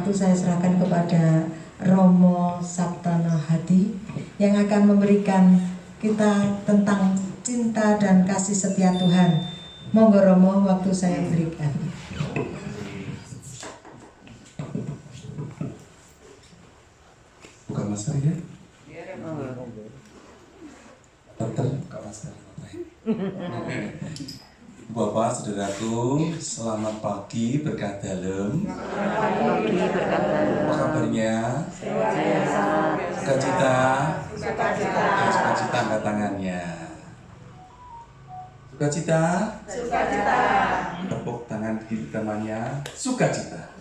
waktu saya serahkan kepada Romo Saptono Hadi yang akan memberikan kita tentang cinta dan kasih setia Tuhan. Monggo Romo, waktu saya berikan. Buka masker ya? Dokter, buka masker. Bapak, saudaraku, selamat pagi, berkah dalam. Apa kabarnya? Sukacita. Sukacita, angkat tangannya. Sukacita. Tepuk tangan kiri temannya. Sukacita.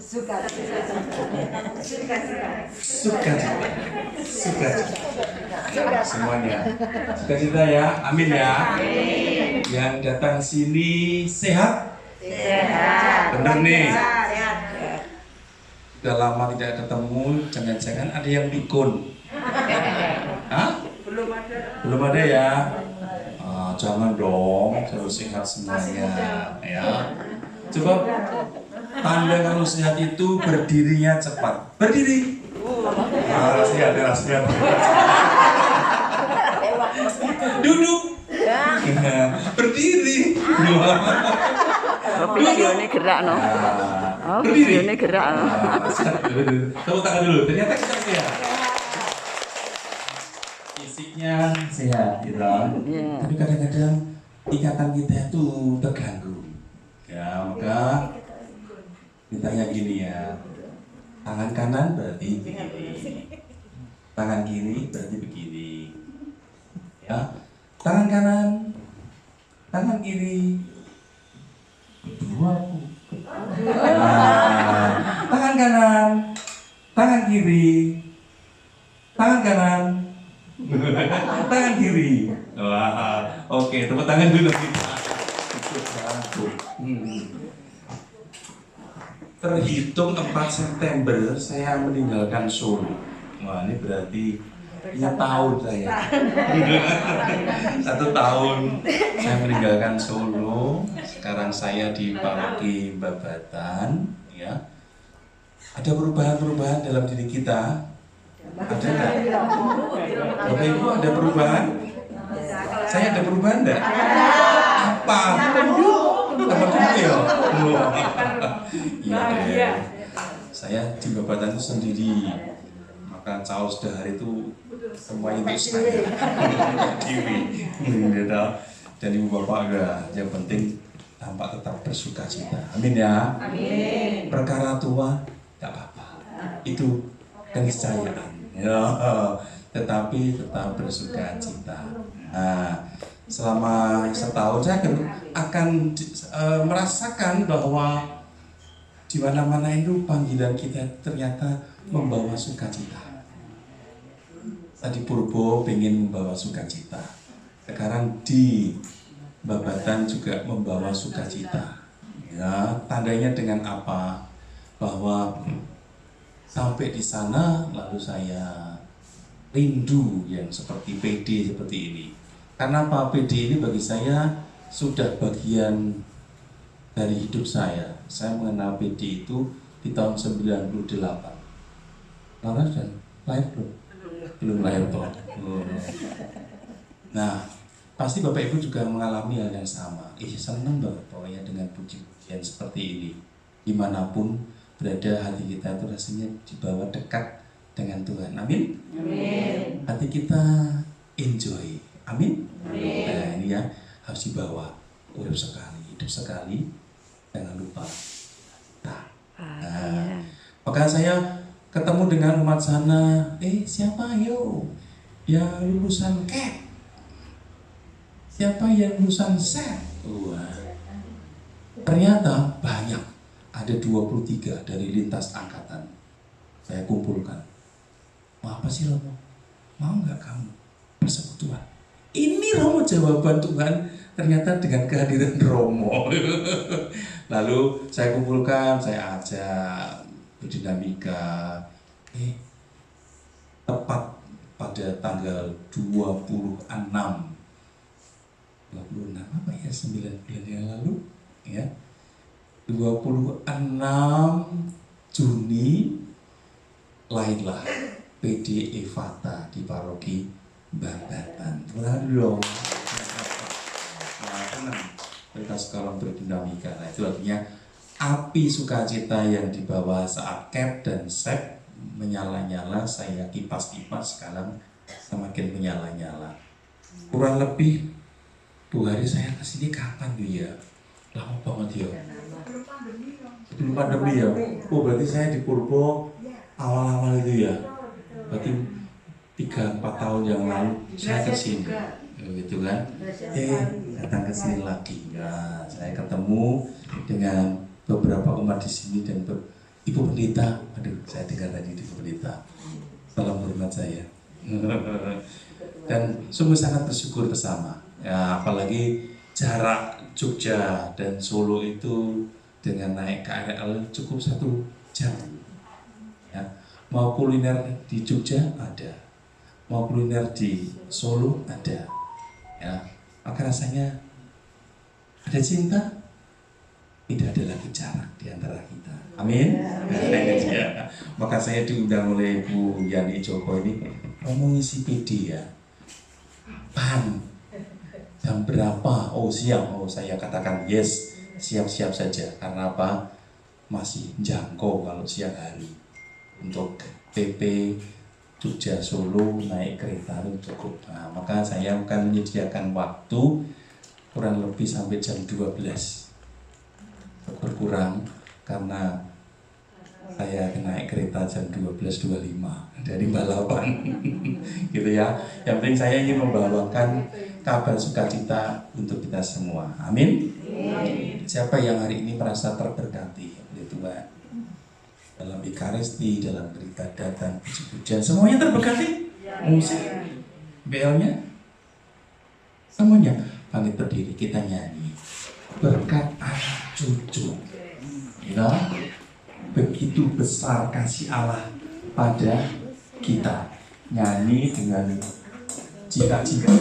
Semuanya. Sukacita ya, amin ya. Yang datang sini sehat? Benar nih. Sudah lama tidak ketemu, jangan-jangan ada yang pikun. Hah? Belum ada ya? Jangan dong, harus sehat semuanya ya. Coba tanda kalau sehat itu berdirinya cepat. Berdiri. Sehat. Duduk. Berdiri. Videonya gerak no. Videonya gerak no. Tepuk tangan dulu. Ternyata kita sehat. Fisiknya sehat, gitu. Tapi kadang-kadang ikatan kita itu terganggu. Ya, maka ditanya gini ya. Tangan kanan berarti begini. Tangan kiri berarti begini. Ya. Tangan kanan, tangan kiri. Tangan kanan, tangan kiri. Tangan kanan, tangan kiri. Wah, oke, tepuk tangan dulu kita. Terhitung 4 September saya meninggalkan Solo. Wah, ini berarti tahun saya. 1 tahun saya meninggalkan Solo. Sekarang saya di Paroki Babatan. Ya, ada perubahan-perubahan dalam diri kita. Ada nggak? Bapak Ibu ada perubahan? Saya ada perubahan nggak? Apa? Apa dulu ya? Iya deh. Saya di Babatan itu sendiri. Maka Charles Dahar itu semuanya untuk saya. Diri. Dan Ibu Bapak enggak. Yang penting tampak tetap bersuka cita. Amin ya. Amin. Perkara tua tidak apa-apa. Itu keniscayaan. Ya, tetapi tetap bersuka cita. Nah, selama setahun saya akan merasakan bahwa di mana-mana itu panggilan kita ternyata membawa sukacita. Tadi Purbo pengen membawa sukacita. Sekarang di Babatan juga membawa sukacita. Ya, tandanya dengan apa? Bahwa sampai di sana lalu saya rindu yang seperti PD seperti ini. Karena apa? PD ini bagi saya sudah bagian dari hidup saya. Saya mengenal PD itu di tahun 98. Laras dan lahir belum? Belum lahir toh. Nah, pasti Bapak Ibu juga mengalami hal yang sama. Senang banget pokoknya dengan puji-pujian seperti ini. Dimanapun berada hati kita itu rasanya dibawa dekat dengan Tuhan. Amin. Amin. Hati kita enjoy. Amin. Amin. Nah ini ya harus dibawa. Urip sekali, hidup sekali. Jangan lupa. Nah, maka saya ketemu dengan umat sana. Siapa yo yang lulusan KEP? Siapa yang lulusan SET? Ternyata banyak. Ada 23 dari lintas angkatan. Saya kumpulkan. Mau apa sih Romo? Mau nggak kamu persekutuan? Ini Romo jawaban Tuhan. Ternyata dengan kehadiran Romo. Lalu saya kumpulkan, saya ajak berdinamika. Tepat pada tanggal 26 apa ya, 9 bulan yang lalu ya, 26 Juni lahirlah PD Evata di paroki Babatan. Waduh, nah, tenang. Kita sekarang berdinamika. Nah, itu artinya api sukacita yang dibawa saat cap dan sep menyala-nyala. Saya kipas-kipas sekarang semakin menyala-nyala. Kurang lebih 2 hari saya kesini kapan tuh ya? Lama banget ya. Sebelum pandemi ya. Oh, berarti saya di Purbo awal-awal itu ya. Berarti 3-4 tahun yang lalu saya kesini, gitu kan? Datang ke sini lagi. Ya, saya ketemu dengan beberapa umat di sini dan Ibu Pendeta. Aduh, saya dengar tadi Ibu Pendeta. Salam hormat saya. Dan sungguh sangat bersyukur bersama. Ya, apalagi jarak Jogja dan Solo itu dengan naik KRL cukup 1 jam. Ya, mau kuliner di Jogja ada, mau kuliner di Solo ada. Ya, maka rasanya ada cinta, tidak ada lagi jarak di antara kita. Amin. Ya. Maka saya diundang oleh Bu Yani Joko ini mau ngisi PD ya. Pan jam berapa? Oh siap. Oh saya katakan yes, siap-siap saja. Karena apa? Masih jangkau kalau siang hari. Untuk PP Jogja Solo naik kereta itu cukup. Nah, maka saya akan menyediakan waktu kurang lebih sampai jam 12. Berkurang karena saya naik kereta jam 12.25 dari balapan. Gitu ya. Yang penting saya ingin membawakan kabar sukacita untuk kita semua. Amin. Siapa yang hari ini merasa terberkati oleh Tuhan dalam Ekaristi, dalam peribadatan, puji-pujian, semuanya terberkati? Musik, belnya, semuanya. Pamit berdiri, kita nyanyi berkat anak cucu. Ya, begitu besar kasih Allah pada kita. Nyanyi dengan jika-jika.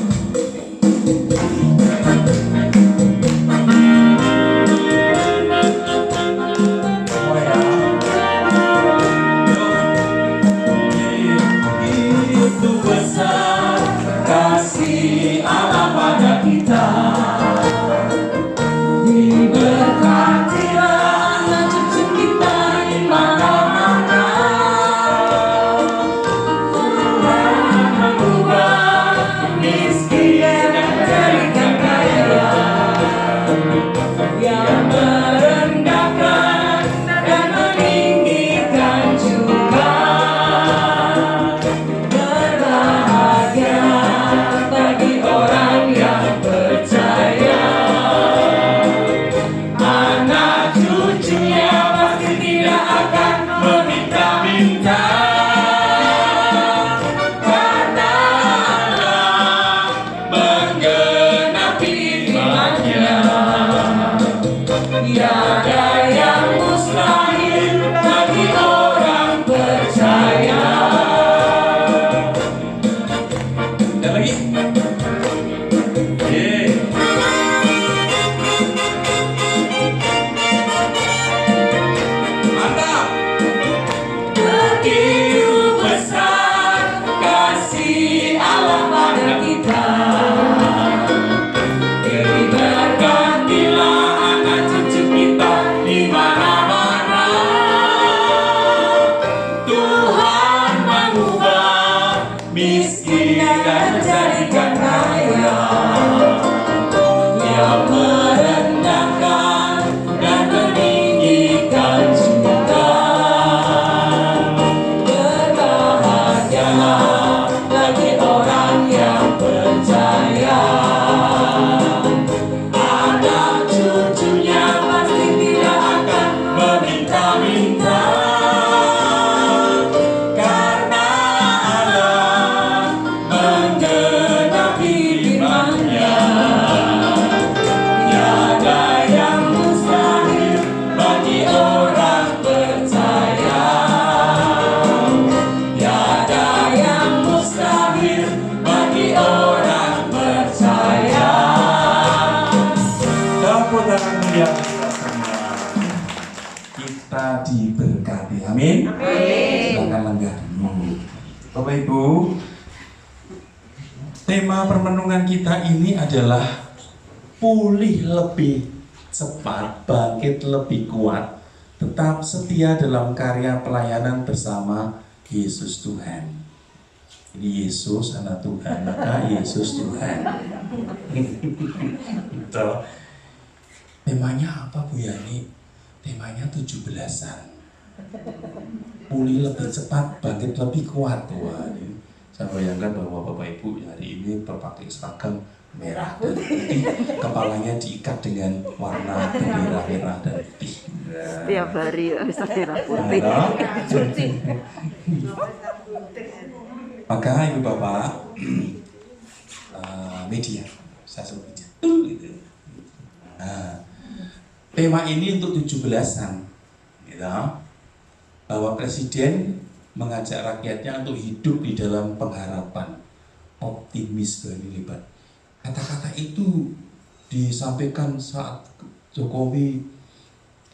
kita diberkati. Amin. Silakan lenggah dulu. Bapak Ibu, tema permenungan kita ini adalah pulih lebih cepat, bangkit lebih kuat, tetap setia dalam karya pelayanan bersama Yesus Tuhan. Ini Yesus anak Tuhan, maka Yesus Tuhan. Temanya apa Bu Yani? Temanya 17-an. Pulih lebih cepat, bangkit lebih kuat. Wah, ini saya bayangkan bahwa Bapak Ibu hari ini berpakai seragam merah dan putih, kepalanya diikat dengan warna bendera merah dan putih. Tiap hari bisa merah putih. Maka Ibu Bapak, media, saya sebut media. Nah, tema ini untuk 17-an, gitu. Bahwa Presiden mengajak rakyatnya untuk hidup di dalam pengharapan, optimis ini libat. Kata-kata itu disampaikan saat Jokowi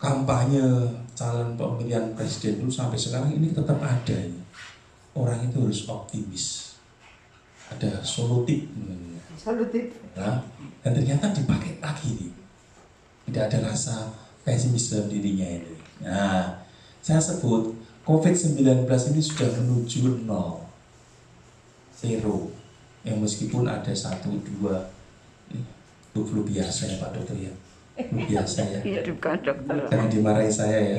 kampanye calon pemilihan presiden itu, sampai sekarang ini tetap ada. Orang itu harus optimis, ada solutif, nah, dan ternyata dipakai lagi nih. Tidak ada rasa pesimis dalam dirinya ini. Nah, saya sebut COVID-19 ini sudah menuju 0, zero. Yang meskipun ada 1, 2, itu flu biasa ya Pak Dokter ya. Flu biasa ya. Iya, bukan dokter. Jangan dimarahi saya ya.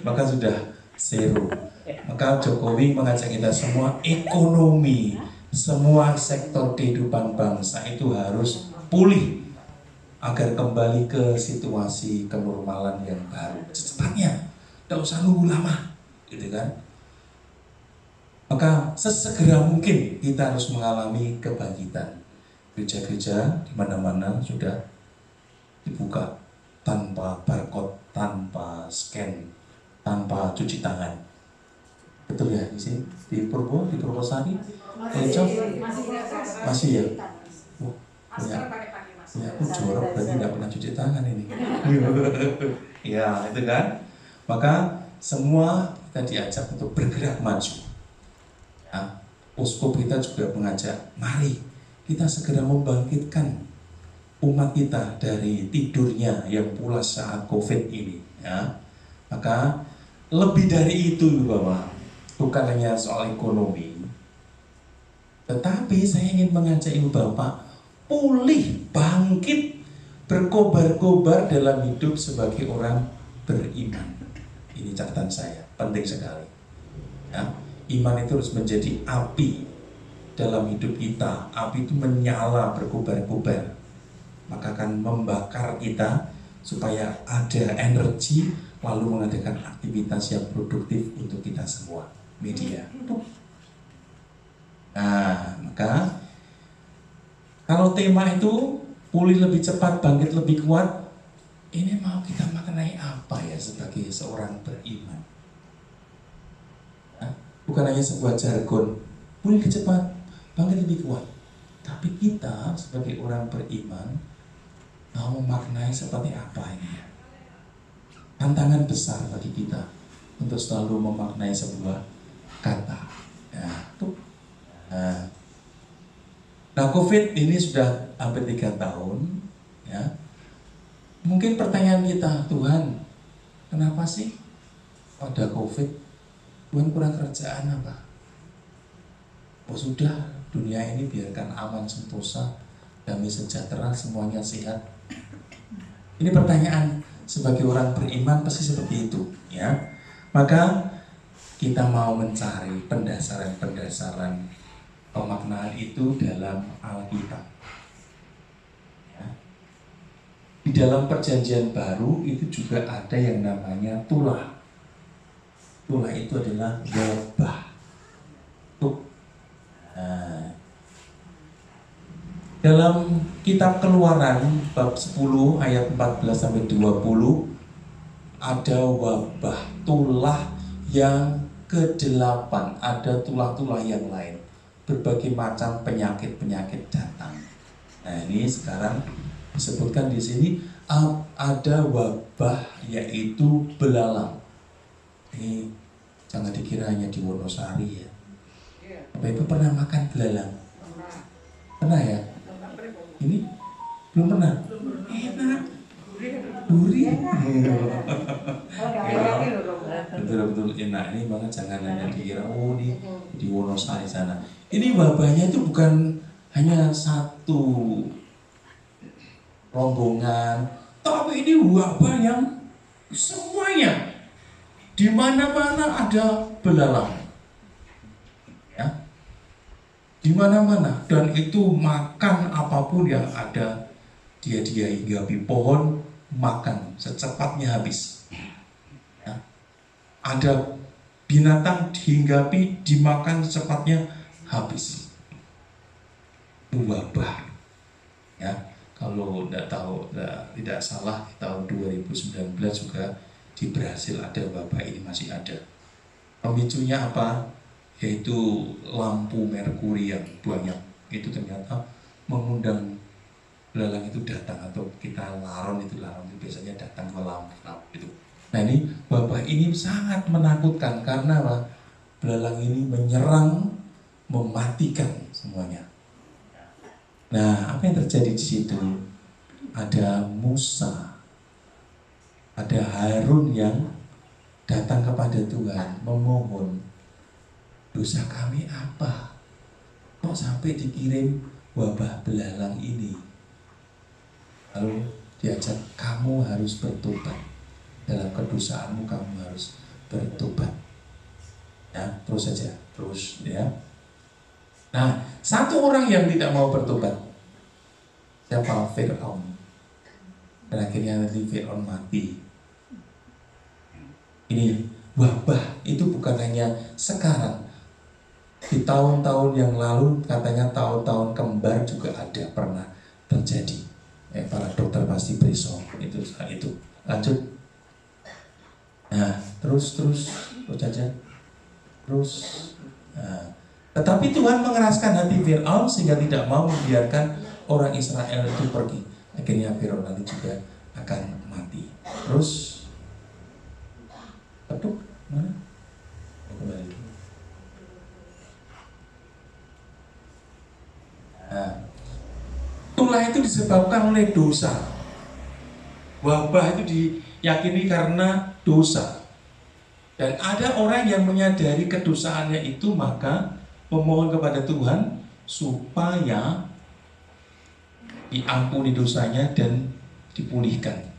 Maka sudah zero. Maka Jokowi mengajak kita semua, ekonomi, semua sektor kehidupan bangsa itu harus pulih agar kembali ke situasi kenormalan yang baru secepatnya, tidak usah nunggu lama, gitu kan? Maka sesegera mungkin kita harus mengalami kebangkitan. Gereja-gereja di mana-mana sudah dibuka tanpa barcode, tanpa scan, tanpa cuci tangan. Betul ya di sini di Purwosari, masih ya. Ya, aku jorok berarti nggak pernah cuci tangan ini. Ya, itu kan. Maka semua kita diajak untuk bergerak maju. Ya, Posko kita juga mengajak, mari kita segera membangkitkan umat kita dari tidurnya yang pulas saat COVID ini. Ya, maka lebih dari itu, Bapak, bukan hanya soal ekonomi, tetapi saya ingin mengajak Ibu Bapak pulih, bangkit, berkobar-kobar dalam hidup sebagai orang beriman. Ini catatan saya, penting sekali. Ya, iman itu harus menjadi api dalam hidup kita. Api itu menyala, berkobar-kobar, maka akan membakar kita supaya ada energi, lalu mengadakan aktivitas yang produktif untuk kita semua. Media. Nah, maka kalau tema itu pulih lebih cepat, bangkit lebih kuat, ini mau kita maknai apa ya sebagai seorang beriman? Nah, bukan hanya sebuah jargon, pulih lebih cepat, bangkit lebih kuat. Tapi kita sebagai orang beriman mau memaknai seperti apa ini? Tantangan besar bagi kita untuk selalu memaknai sebuah kata. Nah, COVID ini sudah hampir 3 tahun, ya. Mungkin pertanyaan kita, Tuhan, kenapa sih pada COVID Tuhan kurang kerjaan apa? Oh sudah, dunia ini biarkan aman sentosa, damai sejahtera, semuanya sehat. Ini pertanyaan sebagai orang beriman pasti seperti itu, ya. Maka kita mau mencari pendasaran-pendasaran pemaknaan itu dalam Alkitab. Ya. Di dalam Perjanjian Baru itu juga ada yang namanya tulah. Tulah itu adalah wabah. Nah, dalam kitab Keluaran bab 10 ayat 14 sampai 20 ada wabah tulah yang ke-8, ada tulah-tulah yang lain. Berbagai macam penyakit-penyakit datang. Nah, ini sekarang disebutkan di sini ada wabah yaitu belalang. Ini jangan dikira hanya di Wonosari ya. Bapak Ibu pernah makan belalang? Pernah ya? Ini belum pernah. Enak. Gurih. Betul-betul enak. Ini banget, jangan hanya dikira di Wonosari sana. Ini wabahnya itu bukan hanya satu rombongan, tapi ini wabah yang semuanya, di mana-mana ada belalang, ya, di mana-mana, dan itu makan apapun yang ada, dia hinggapi pohon, makan secepatnya habis. Ya. Ada binatang dihinggapi, dimakan secepatnya habis. Wabah, ya. Kalau tidak salah tahun 2019 juga di Brasil ada wabah ini, masih ada. Pemicunya apa? Yaitu lampu merkuri yang banyak. Itu ternyata mengundang belalang itu datang, atau kita laron itu biasanya datang ke lampu itu. Nah ini wabah ini sangat menakutkan karena apa? Belalang ini menyerang, mematikan semuanya. Nah, apa yang terjadi di situ? Ada Musa, ada Harun yang datang kepada Tuhan memohon, dosa kami apa? Kok sampai dikirim wabah belalang ini? Lalu diajak, kamu harus bertobat. Dalam kedosaanmu kamu harus bertobat. Ya, terus saja, terus ya. Nah, satu orang yang tidak mau bertobat, siapa? Fir'aun. Dan akhirnya nanti Fir'aun mati. Ini wabah itu bukan hanya sekarang. Di tahun-tahun yang lalu, katanya tahun-tahun kembar juga ada pernah terjadi. Para dokter pasti berisau itu. Lanjut. Nah, terus saja. Terus. Nah. Tetapi Tuhan mengeraskan hati Fir'aun sehingga tidak mau membiarkan orang Israel itu pergi. Akhirnya Fir'aun nanti juga akan mati. Terus petuk mana? Kembali. Nah, itulah itu disebabkan oleh dosa. Wabah itu diyakini karena dosa. Dan ada orang yang menyadari kedosaannya itu, maka memohon kepada Tuhan supaya diampuni dosanya dan dipulihkan.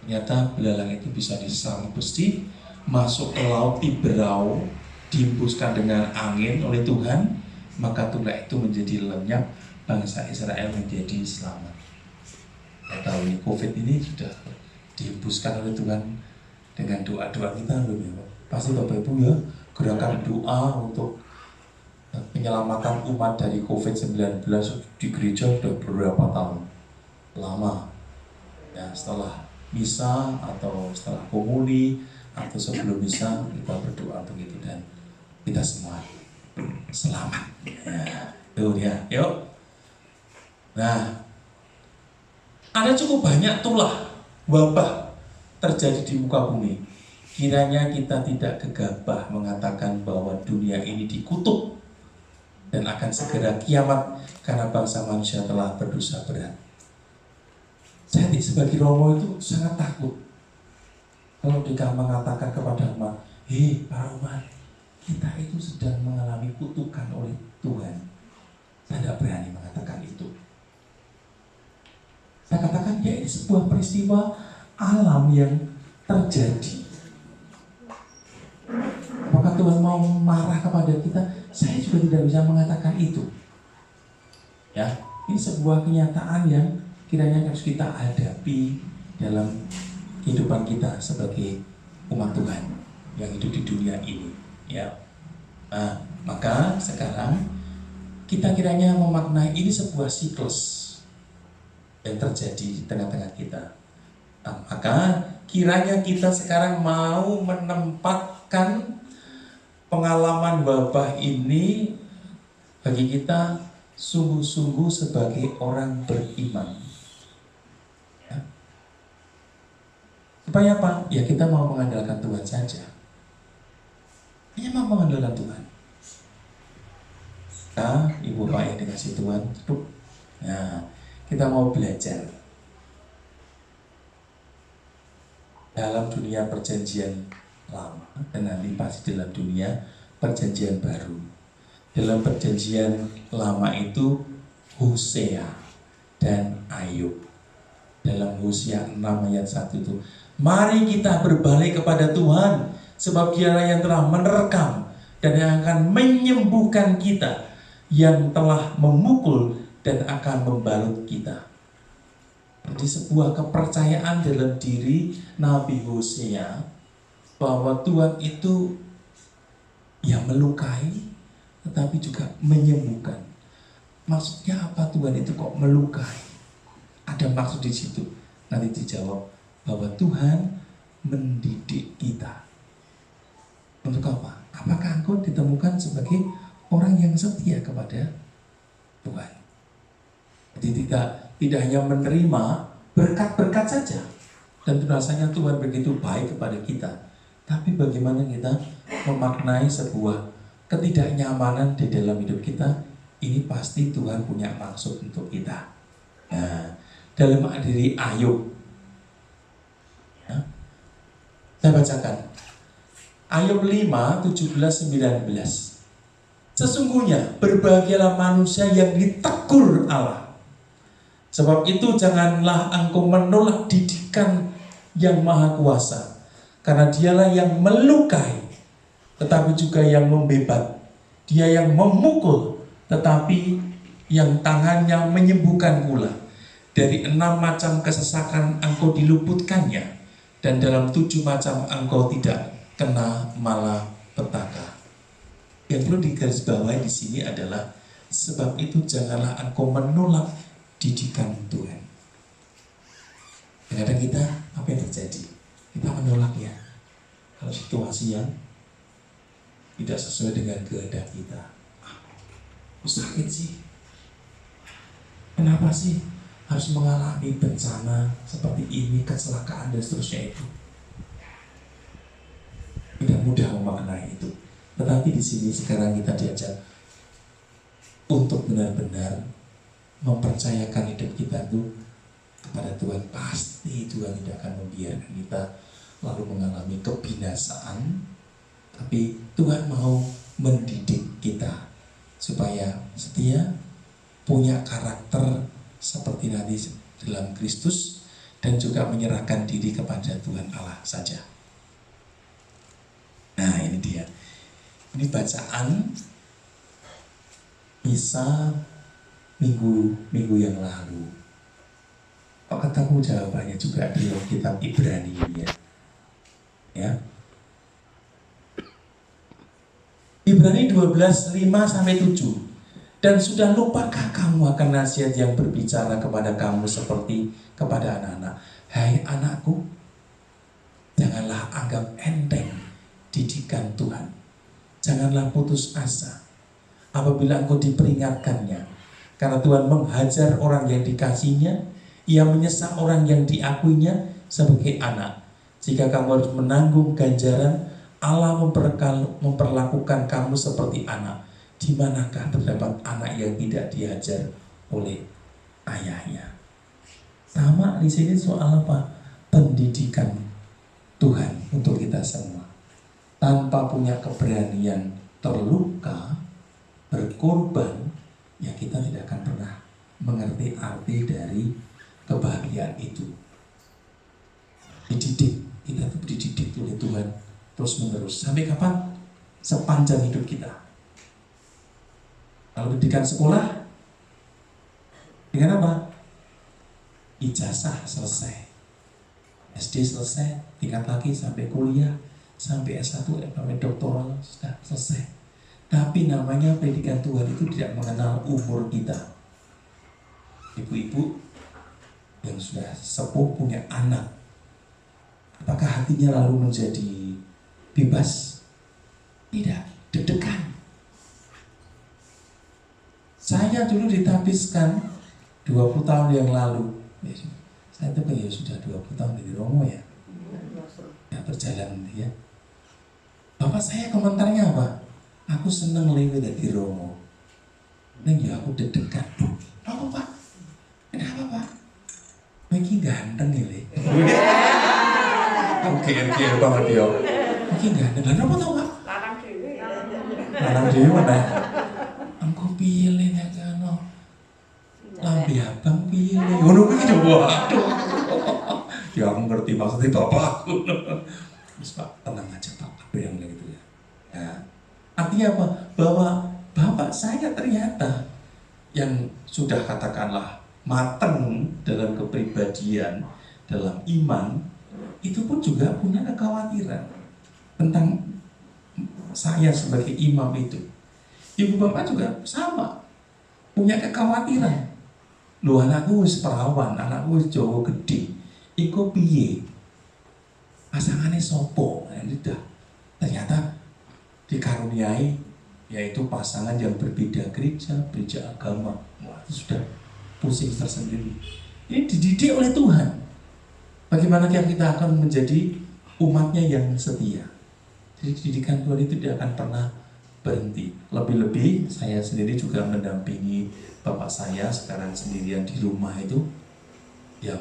Ternyata belalang itu bisa disarang besi, masuk ke laut Tiberau, dihembuskan dengan angin oleh Tuhan, maka tulah itu menjadi lenyap, bangsa Israel menjadi selamat. Kita tahu ini COVID ini sudah dihembuskan oleh Tuhan dengan doa-doa kita, pasti Bapak Ibu ya, gerakan doa untuk penyelamatan umat dari COVID-19 di gereja sudah beberapa tahun lama ya. Setelah misa atau setelah komuni atau sebelum misa kita berdoa begitu, dan kita semua selamat ya. Tuh ya, yuk. Nah, ada cukup banyak tulah wabah terjadi di muka bumi. Kiranya kita tidak gegabah mengatakan bahwa dunia ini dikutuk dan akan segera kiamat karena bangsa manusia telah berdosa berat. Saya sebagai Romo itu sangat takut kalau dia mengatakan kepada umat, hei para umat, kita itu sedang mengalami kutukan oleh Tuhan. Saya tidak berani mengatakan itu. Saya katakan ya ini sebuah peristiwa alam yang terjadi. Apakah Tuhan mau marah kepada kita? Saya juga tidak bisa mengatakan itu. Ya, ini sebuah kenyataan yang kiranya harus kita hadapi dalam kehidupan kita sebagai umat Tuhan yang hidup di dunia ini. Ya, nah, maka sekarang kita kiranya memaknai ini sebuah siklus yang terjadi di tengah-tengah kita. Nah, maka kiranya kita sekarang mau menempatkan pengalaman wabah ini bagi kita sungguh-sungguh sebagai orang beriman. Supaya apa? Ya kita mau mengandalkan Tuhan saja. Ya mau mengandalkan Tuhan. Ibu Pak yang dikasih Tuhan, nah, kita mau belajar dalam dunia perjanjian lama dan nanti pasti dalam dunia perjanjian baru. Dalam perjanjian lama itu Hosea dan Ayub. Dalam Hosea 6 ayat 1 itu, mari kita berbalik kepada Tuhan, sebab Dialah yang telah menerkam dan yang akan menyembuhkan kita, yang telah memukul dan akan membalut kita. Jadi sebuah kepercayaan dalam diri Nabi Hosea bahwa Tuhan itu yang melukai tetapi juga menyembuhkan. Maksudnya apa Tuhan itu kok melukai? Ada maksud di situ. Nanti dijawab bahwa Tuhan mendidik kita. Untuk apa? Apakah engkau ditemukan sebagai orang yang setia kepada Tuhan? Jadi tidak hanya menerima berkat-berkat saja, dan rasanya Tuhan begitu baik kepada kita, tapi bagaimana kita memaknai sebuah ketidaknyamanan di dalam hidup kita. Ini pasti Tuhan punya maksud untuk kita. Nah, dalam diri Ayub, ya, saya bacakan Ayub 5, 17, 19. Sesungguhnya berbahagialah manusia yang ditegur Allah. Sebab itu janganlah engkau menolak didikan yang maha kuasa, karena Dialah yang melukai tetapi juga yang membebat. Dia yang memukul tetapi yang tangannya menyembuhkan pula. Dari 6 macam kesesakan engkau diluputkannya, dan dalam 7 macam engkau tidak kena malapetaka. Yang perlu digarisbawahi di sini adalah sebab itu janganlah engkau menolak didikan Tuhan. Kadang-kadang kita apa yang terjadi? Kita menolaknya kalau situasi yang tidak sesuai dengan kehendak kita. Sakit sih. Kenapa sih harus mengalami bencana seperti ini, kecelakaan dan seterusnya itu? Tidak mudah memaknai itu. Tetapi di sini sekarang kita diajak untuk benar-benar mempercayakan hidup kita itu kepada Tuhan. Pasti Tuhan tidak akan membiarkan kita lalu mengalami kebinasaan, tapi Tuhan mau mendidik kita supaya setia, punya karakter seperti nanti dalam Kristus, dan juga menyerahkan diri kepada Tuhan Allah saja. Nah, ini dia. Ini bacaan misa minggu yang lalu. Kok ketemu jawabannya juga di kitab Ibrani ya. Ya. Ibrani 12, 5-7. Dan sudah lupakah kamu akan nasihat yang berbicara kepada kamu seperti kepada anak-anak? Hai anakku, janganlah anggap enteng didikan Tuhan. Janganlah putus asa apabila engkau diperingatkannya. Karena Tuhan menghajar orang yang dikasihnya, Ia menyesal orang yang diakuinya sebagai anak. Jika kamu harus menanggung ganjaran, Allah memperlakukan kamu seperti anak. Di manakah terdapat anak yang tidak diajar oleh ayahnya? Sama di sini soal apa? Pendidikan Tuhan untuk kita semua. Tanpa punya keberanian terluka, berkorban, ya kita tidak akan pernah mengerti arti dari kebahagiaan itu. Dididik, kita tuh dididik oleh Tuhan terus menerus. Sampai kapan? Sepanjang hidup kita. Kalau pendidikan sekolah dengan apa? Ijazah selesai, SD selesai, tingkat lagi sampai kuliah, sampai S1, sampai doktoral sudah selesai. Tapi namanya pendidikan Tuhan itu tidak mengenal umur kita. Ibu-ibu yang sudah sepuh punya anak, apakah hatinya lalu menjadi bebas? Tidak, deg-degan. Saya dulu ditabiskan 20 tahun yang lalu. Saya itu kan ya sudah 20 tahun dari Romo ya. ya. Bapak saya komentarnya apa? Aku seneng lewe dadi Romo. Neng ya aku deg-degan. Apa Pak? Kenapa Pak? Iki ganteng nih le. Oke banget ya. Iki ganteng. Lah apa tau Pak? Lanang dhewe mana? Engko pilih nek kano. Lambe abang pilih. Ngono kuwi coba. Ya aku ngerti maksudnya Bapak. Terus Pak tenang aja Pak. Apa yang gitu ya. Ya. Artinya apa? Bahwa Bapak saya ternyata yang sudah katakanlah matang dalam kepribadian, dalam iman, itu pun juga punya kekhawatiran tentang saya sebagai imam itu. Ibu bapak juga sama, punya kekhawatiran. Loh anakku wis perawan, anakku wis Jawa gede, iku piye? Pasangannya sopo? Nah, ini dah ternyata dikaruniai, yaitu pasangan yang berbeda gereja, berbeda agama. Wah, itu sudah pusing tersendiri. Ini dididik oleh Tuhan. Bagaimana kita akan menjadi umatnya yang setia. Jadi didikan Tuhan itu tidak akan pernah berhenti. Lebih-lebih saya sendiri juga mendampingi bapak saya sekarang sendirian di rumah itu, yang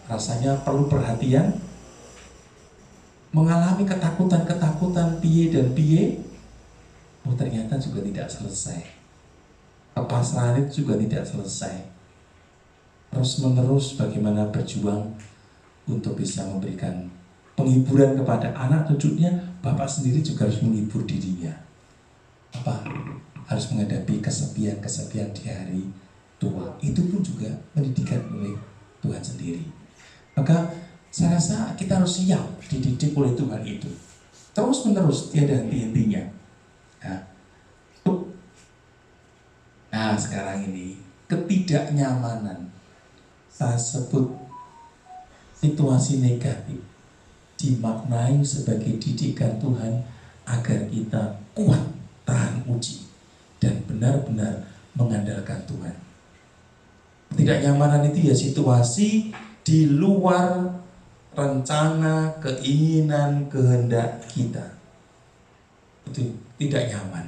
rasanya perlu perhatian, mengalami ketakutan piye dan piye. Oh ternyata juga tidak selesai. Kepasrahan itu juga tidak selesai. Terus menerus bagaimana berjuang untuk bisa memberikan penghiburan kepada anak cucunya. Bapak sendiri juga harus menghibur dirinya. Apa? Harus menghadapi kesepian di hari tua. Itu pun juga pendidikan oleh Tuhan sendiri. Maka saya rasa kita harus siap dididik oleh Tuhan itu. Terus menerus, tiada henti-hentinya. Nah sekarang ini ketidaknyamanan, saya sebut situasi negatif, dimaknai sebagai didikan Tuhan agar kita kuat tahan uji dan benar-benar mengandalkan Tuhan. Ketidaknyamanan itu ya situasi di luar rencana, keinginan, kehendak kita. Itu tidak nyaman.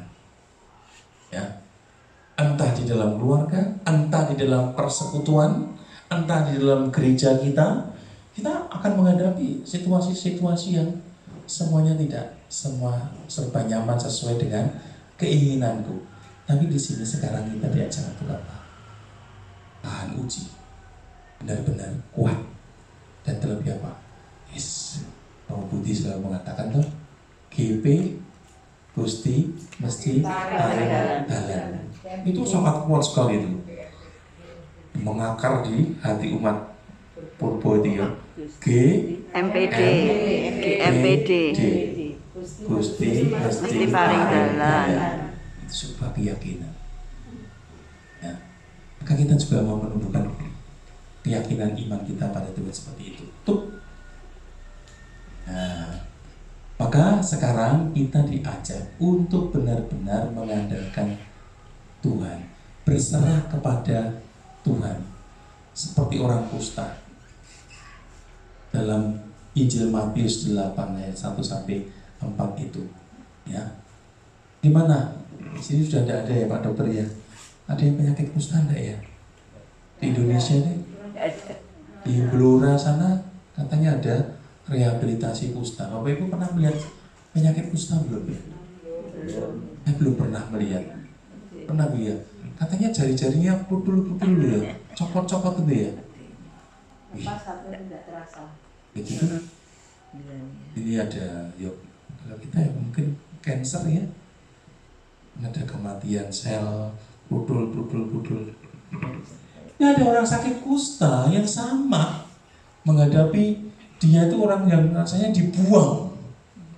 Ya. Entah di dalam keluarga, entah di dalam persekutuan, entah di dalam gereja kita akan menghadapi situasi-situasi yang semuanya tidak semua serba nyaman sesuai dengan keinginanku. Tapi di sini sekarang kita diajar untuk apa? Tahan uji, benar-benar kuat, dan terlebih apa? Romo Budi selalu mengatakan tuh, GP Gusti mesti paring dalan. Itu sangat kuat sekali itu, mengakar di hati umat Purbo itu ya. MPD. Gusti mesti paring dalan. Itu sebuah keyakinan. Ya. Maka kita juga mau menumbuhkan keyakinan iman kita pada Tuhan seperti itu. Nah, maka sekarang kita diajak untuk benar-benar mengandalkan Tuhan, berserah kepada Tuhan, seperti orang kusta. Dalam Injil Matius 8 ayat 1 sampai 4 itu, ya. Gimana? Di sini sudah ada ya Pak Dokter ya. Ada yang penyakit kusta enggak ya? Di Indonesia nih. Di Blora sana katanya ada rehabilitasi kusta. Bapak Ibu pernah melihat penyakit kusta belum? Saya belum pernah melihat. Pernah ya? Katanya jari-jarinya pudul-pudul ya, copot-copot gitu ya. Pas sampai tidak terasa. Gitu. Ini ada, yuk kalau kita ya mungkin cancer ya, ada kematian sel, pudul. Ini ada orang sakit kusta yang sama menghadapi dia itu orang yang rasanya dibuang,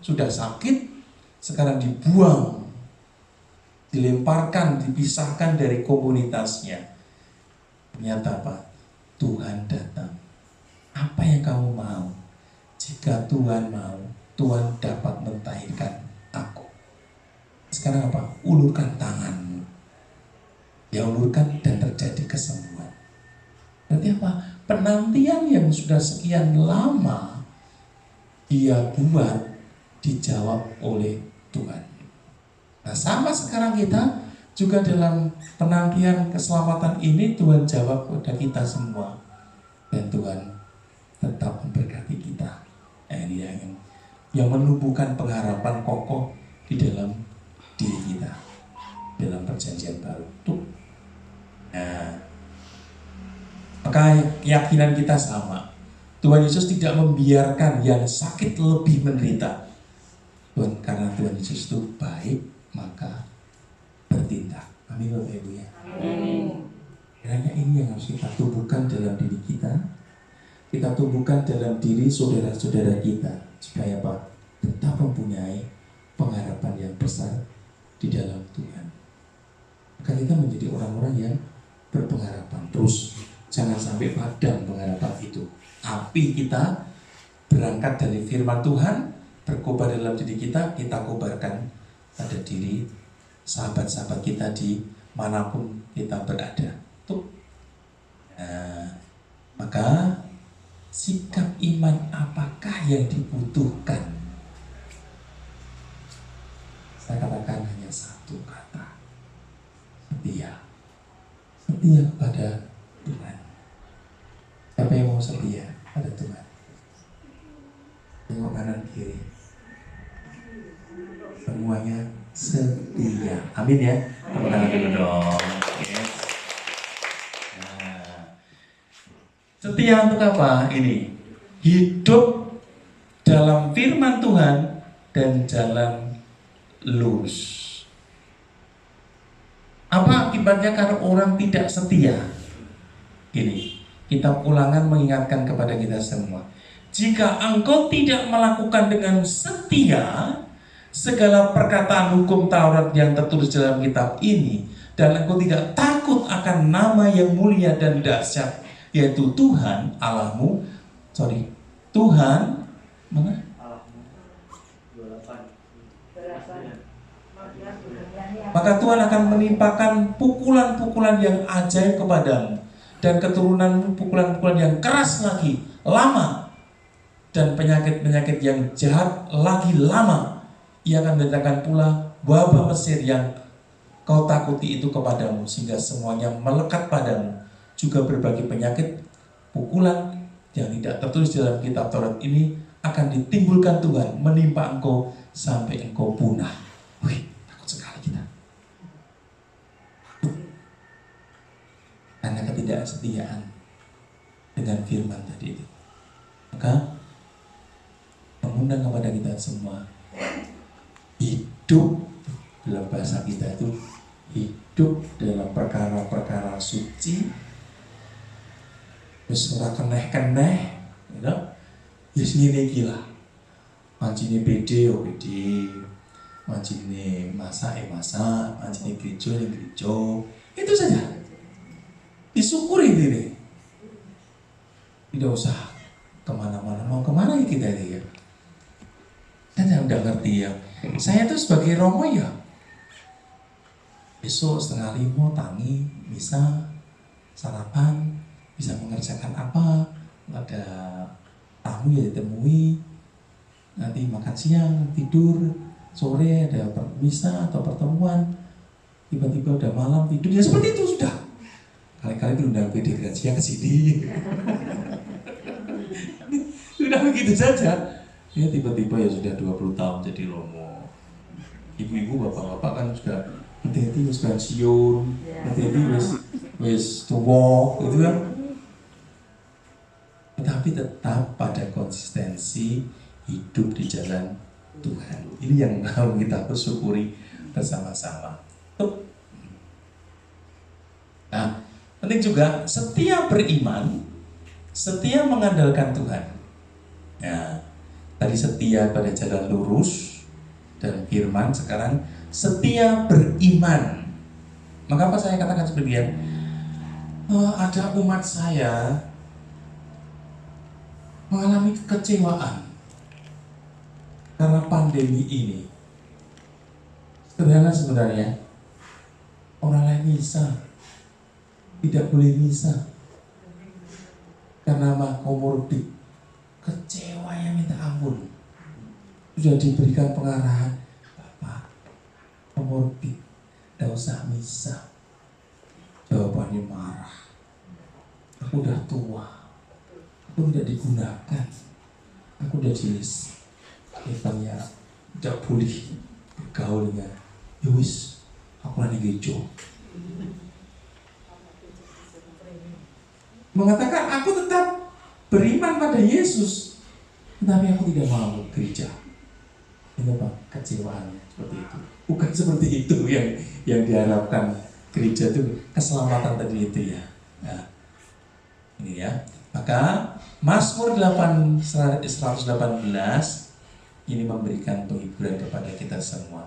sudah sakit, sekarang dibuang, dilemparkan, dipisahkan dari komunitasnya. Ternyata apa? Tuhan datang. Apa yang kamu mau? Jika Tuhan mau, Tuhan dapat mentahirkan aku. Sekarang apa? Ulurkan tanganmu. Ya ulurkan dan terjadi kesembuhan. Berarti apa? Penantian yang sudah sekian lama dia buat dijawab oleh Tuhan. Nah, sama sekarang kita juga dalam penantian keselamatan ini Tuhan jawab kepada kita semua. Dan Tuhan tetap memberkati kita. Nah, ini yang menumbuhkan pengharapan kokoh di dalam diri kita dalam perjanjian baru. Tuh. Nah, maka keyakinan kita sama. Tuhan Yesus tidak membiarkan yang sakit lebih menderita. Karena Tuhan Yesus itu baik, maka bertindak. Amin Bapak Ibu ya. Kiranya ini yang harus kita tumbuhkan dalam diri kita. Kita tumbuhkan dalam diri saudara-saudara kita. Supaya apa? Tetap mempunyai pengharapan yang besar di dalam Tuhan. Maka kita menjadi orang-orang yang berpengharapan terus. Jangan sampai padam pengharapan itu. Api kita berangkat dari firman Tuhan, berkobar dalam diri kita, kita kobarkan pada diri sahabat-sahabat kita di manapun kita berada. Tuh. Nah, maka sikap iman apakah yang dibutuhkan? Saya katakan hanya satu kata. Setia. Setia kepada Tuhan. Siapa yang mau setia pada Tuhan? Tengok kanan kiri. Semuanya setia. Amin ya. Tepuk tangan dulu dong. Yes. Nah, setia untuk apa? Ini hidup dalam firman Tuhan dan jalan lurus. Apa akibatnya kalau orang tidak setia? Ini kitab Ulangan mengingatkan kepada kita semua. Jika engkau tidak melakukan dengan setia segala perkataan hukum Taurat yang tertulis dalam kitab ini, dan engkau tidak takut akan nama yang mulia dan dahsyat, yaitu Tuhan Allahmu, Tuhan mana? Maka Tuhan akan menimpakan pukulan-pukulan yang ajaib kepadamu, dan keturunan pukulan-pukulan yang keras lagi, lama, dan penyakit-penyakit yang jahat lagi lama. Ia akan mendatangkan pula wabah Mesir yang kau takuti itu kepadamu, sehingga semuanya melekat padamu. Juga berbagai penyakit, pukulan yang tidak tertulis dalam kitab Taurat ini akan ditimbulkan Tuhan, menimpa engkau sampai engkau punah. Wih, takut sekali kita. Karena ketidaksetiaan dengan firman tadi itu. Maka mengundang kepada kita semua hidup dalam bahasa kita itu hidup dalam perkara-perkara suci. Wis ora keneh-keneh, ya. Wis ngene iki lah. Mancine PD yo PD. Mancine masak masak, mancine gereja gereja. Itu saja. Disyukuri diri. Tidak usah kemana-mana. Mau kemana ya kita ini ya? Saya udah ngerti ya. Saya tuh sebagai Romo ya. Besok 4:30 tangi, bisa sarapan, bisa mengerjakan apa, ada tamu ya ditemui, nanti makan siang, tidur, sore ada misa atau pertemuan, tiba-tiba udah malam tidur, ya seperti itu sudah. Kali-kali diundang PD Gracia ke sini. Sudah begitu saja. Ya tiba-tiba ya sudah 20 tahun jadi Romo. Ibu-ibu, bapak-bapak kan sudah hati-hati wis pensiun, hati-hati wis tua, gitu kan. Tetapi tetap pada konsistensi hidup di jalan Tuhan. Ini yang harus kita syukuri bersama-sama. Nah, penting juga setia beriman, setia mengandalkan Tuhan. Ya, tadi setia pada jalan lurus dan firman, sekarang setia beriman. Maka apa saya katakan sebagian? Ada umat saya mengalami kekecewaan karena pandemi ini. Sederhana sebenarnya, orang lain misa tidak boleh misa karena komorbid, kecewa yang minta ampun. sudah diberikan pengarahan, Bapak, komorbid, tidak usah misa. Jawabannya marah. Aku udah tua, aku tidak digunakan, aku udah jenis. Katanya tidak boleh bergaul dengan Yowis, aku lagi gereja. Mengatakan aku tetap beriman pada Yesus, tetapi aku tidak mau gereja. Itu Pak, kecewaannya seperti itu. Bukan seperti itu yang diharapkan gereja itu, keselamatan tadi itu ya. Nah, ini ya. Maka Mazmur 118 ini memberikan penghiburan kepada kita semua.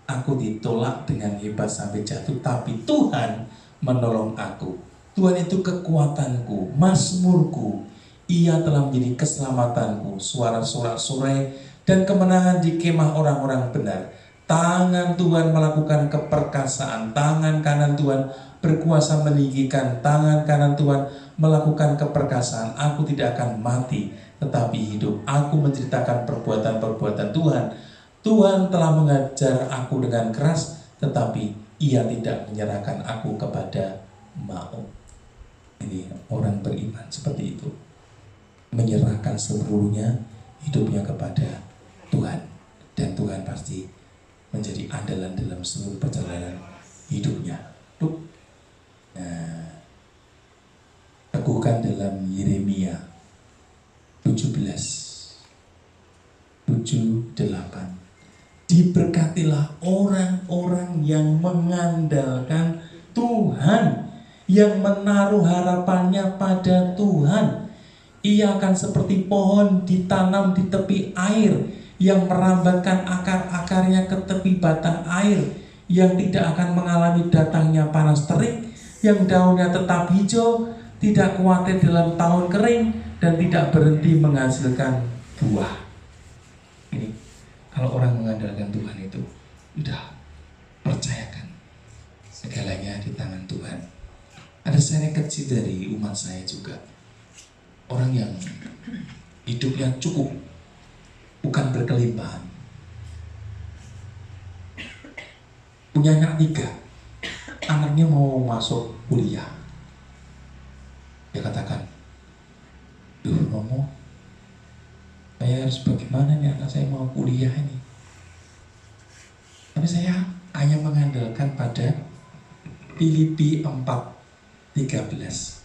Aku ditolak dengan hebat sampai jatuh, tapi Tuhan menolong aku. Tuhan itu kekuatanku, mazmurku. Ia telah menjadi keselamatanku, suara sorak-sorai dan kemenangan di kemah orang-orang benar. Tangan Tuhan melakukan keperkasaan, tangan kanan Tuhan berkuasa meninggikan, tangan kanan Tuhan melakukan keperkasaan. Aku tidak akan mati, tetapi hidup. Aku menceritakan perbuatan-perbuatan Tuhan. Tuhan telah mengajar aku dengan keras, tetapi Ia tidak menyerahkan aku kepada maut. Ini orang beriman seperti itu, menyerahkan seluruhnya hidupnya kepada Tuhan, dan Tuhan pasti menjadi andalan dalam seluruh perjalanan hidupnya. Nah, teguhkan dalam Yeremia 17:7-8. Diberkatilah orang-orang yang mengandalkan Tuhan, yang menaruh harapannya pada Tuhan. Ia akan seperti pohon ditanam di tepi air, yang merambatkan akar-akarnya ke tepi batang air, yang tidak akan mengalami datangnya panas terik, yang daunnya tetap hijau, tidak khawatir dalam tahun kering, dan tidak berhenti menghasilkan buah. Ini kalau orang mengandalkan Tuhan itu udah percayakan segalanya di tangan Tuhan. Ada seri kecil dari umat saya juga, orang yang hidupnya cukup, bukan berkelimpahan, punya anak 3, anaknya mau masuk kuliah. Dia katakan, duh Romo, saya harus bagaimana nih, anak saya mau kuliah ini. Tapi saya hanya mengandalkan pada Filipi 4:13.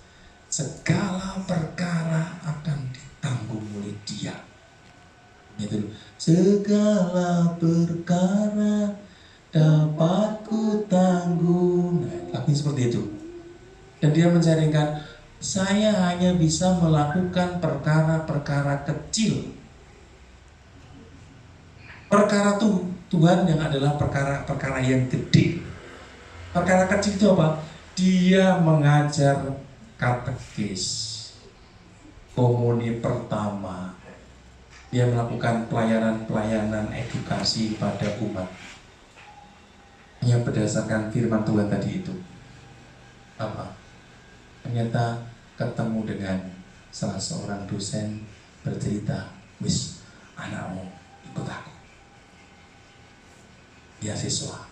Segala perkara akan ditanggung oleh Dia. Itu, segala perkara dapat ku tanggung. Nah, tapi seperti itu. Dan dia menjaringkan, saya hanya bisa melakukan perkara-perkara kecil. Perkara Tuhan yang adalah perkara-perkara yang gede. Perkara kecil itu apa? Dia mengajar katekis, komuni pertama. Dia melakukan pelayanan edukasi pada umat. Hanya berdasarkan firman Tuhan tadi itu. Apa? Ternyata ketemu dengan salah seorang dosen bercerita, wis, anakmu ikut aku, beasiswa,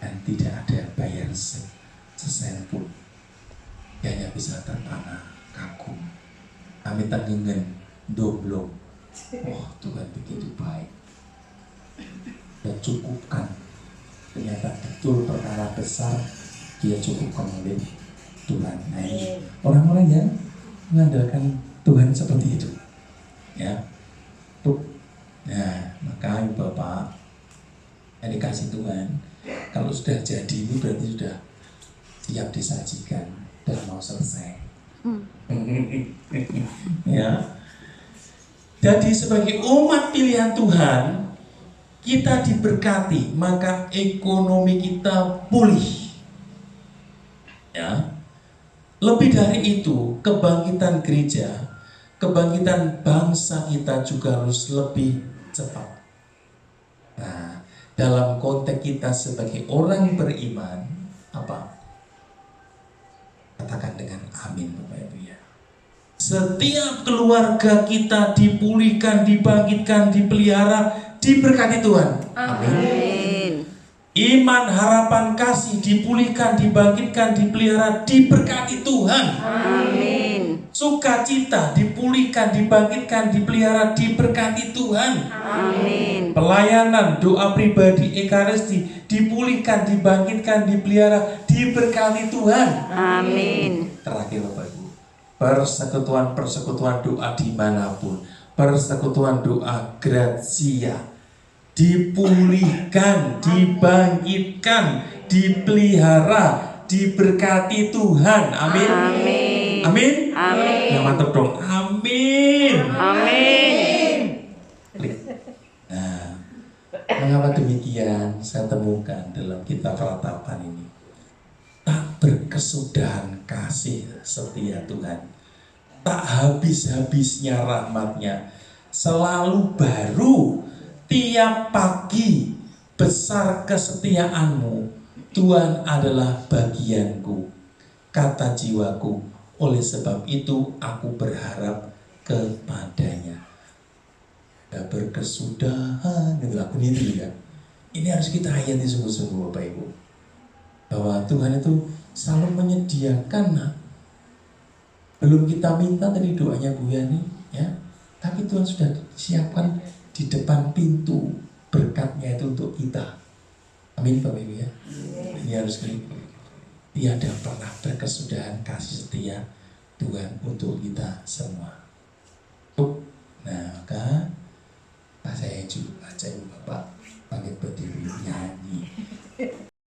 dan tidak ada bayar sesen pun. Dia hanya bisa terpana kagum, kami tanggungan domblong. Oh, Tuhan begitu baik dan cukupkan. Ternyata betul perkara besar dia cukupkan oleh Tuhan. Nah, ini orang-orang yang mengandalkan Tuhan seperti itu, ya. Nah, maka Bapak yang dikasih Tuhan, kalau sudah jadi ini berarti sudah siap disajikan dan mau selesai. Ya. Jadi sebagai umat pilihan Tuhan, kita diberkati, maka ekonomi kita pulih. Ya. Lebih dari itu, kebangkitan gereja, kebangkitan bangsa kita juga harus lebih cepat. Nah, dalam konteks kita sebagai orang beriman, apa? Katakan dengan amin Bapak Ibu ya. setiap keluarga kita dipulihkan, dibangkitkan, dipelihara, diberkati Tuhan. Amin. Amin. Iman, harapan, kasih dipulihkan, dibangkitkan, dipelihara, diberkati Tuhan. Amin. Sukacita dipulihkan, dibangkitkan, dipelihara, diberkati Tuhan. Amin. Pelayanan, doa pribadi, ekaristi dipulihkan, dibangkitkan, dipelihara, diberkati Tuhan. Amin. Terakhir Bapak Ibu, persekutuan doa dimanapun, persekutuan doa gratia dipulihkan, dibangkitkan, dipelihara, diberkati Tuhan. Amin. Amin. Amin. Amin. Yang mantap dong. Amin. Amin. Nah, mengapa demikian? Saya temukan dalam kitab Ratapan ini, tak berkesudahan kasih setia Tuhan, tak habis-habisnya rahmatnya, selalu baru tiap pagi, besar kesetiaanmu, Tuhan adalah bagianku, kata jiwaku, oleh sebab itu aku berharap kepadanya. Tak berkesudahan, lagu ini dulu ya. Ini harus kita hayati sungguh-sungguh Bapak Ibu, bahwa Tuhan itu selalu menyediakan. Belum kita minta tadi doanya Bu Yani, ya, tapi Tuhan sudah siapkan di depan pintu berkatnya itu untuk kita. Amin Bapak Ibu ya. Ini harus tiada pernah berkesudahan kasih setia Tuhan untuk kita semua.